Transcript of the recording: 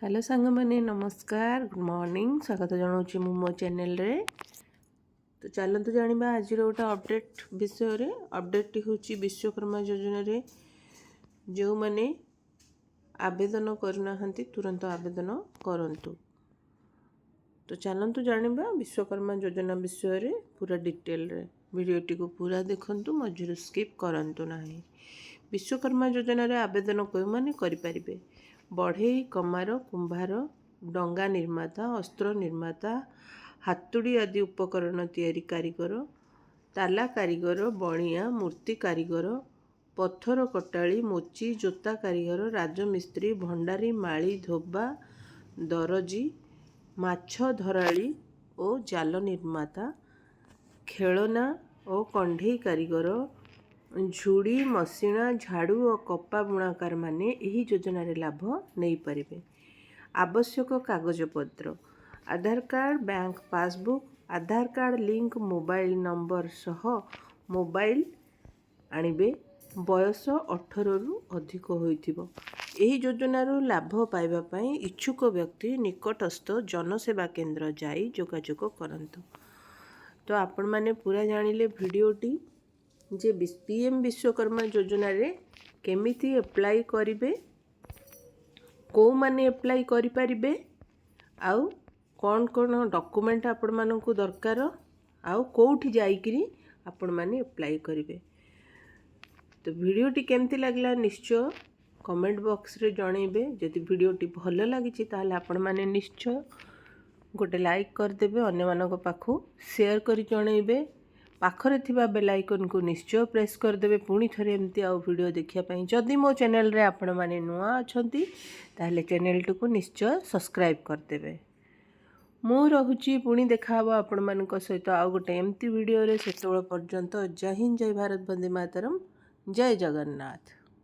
Hello सांग मैंने नमस्कार गुड मॉर्निंग स्वागत जनाऊँ मो चैनल रे। तो चलते जाना आज गोटे अपडेट विषय अपडेट टी हूँ विश्वकर्मा योजना रे जो मैंने आवेदन करना तुरंत आवेदन करंतु। तो चलतु जाना विश्वकर्मा योजना विषय रे पूरा डिटेल रे वीडियोटी को पूरा देखंतु मझिरु स्किप करंतु नाही। विश्वकर्मा योजना रे आवेदन कोई माने करि परिबे बढ़ई कमार कुंभार डंगा निर्माता अस्त्र निर्माता हातुड़ी आदि उपकरण तैयारी कारीगर ताला कारीगर बणिया मूर्ति कारीगर पत्थर कटाड़ी मोची जोता कारीगर राजमिस्त्री भंडारी माली धोबा दरजी माछ धराड़ी और जाल निर्माता खेलना और कंढे कारीगर झुड़ी मशीना झाड़ू और कपा बुणाकार माने यही योजना रे लाभ नहीं पारिबे। आवश्यक कागजपत्र आधार कार्ड बैंक पासबुक आधार कार्ड लिंक मोबाइल नंबर सह मोबाइल आनिबे बयस 18 रु अधिक होइथिबो। एही योजनार लाभ पाइबा पई इच्छुक व्यक्ति निकटस्थ जनसेवा केंद्र जाई जोगाजोग करंतु। तो आपण माने पूरा जानिले वीडियोटी जे पीएम विश्वकर्मा योजना रे केमिति अप्लाई करिवे को माने अप्लाई करि परिबे आउ कौन कौन डॉक्यूमेंट आपण मानकु दरकार आउ कोठी जाईकरी आपण माने अप्लाई करिवे। तो वीडियोटी केमती लागला निश्चय कमेंट बॉक्स रे जणेबे। जदि वीडियोटी भल लागिछि ताले आपण माने निश्चय गोटे लाइक कर देबे अन्य मानको पाखु शेयर करि जणेबे पाखरे थिबा बेल आइकन को निश्चय प्रेस कर देबे। पुणी थरे एमती आउ वीडियो देखिया पई जदि मो चैनल रे आपण माने नुआ अछंती ताले चैनल को निश्चय सब्सक्राइब कर देबे। मो रहुची पुणी देखा हबो आपण मानको सहित आउ गोटे एमती वीडियो रे। सेतोळ पर्यंत जय हिंद जय भारत वंदे मातरम जय जगन्नाथ।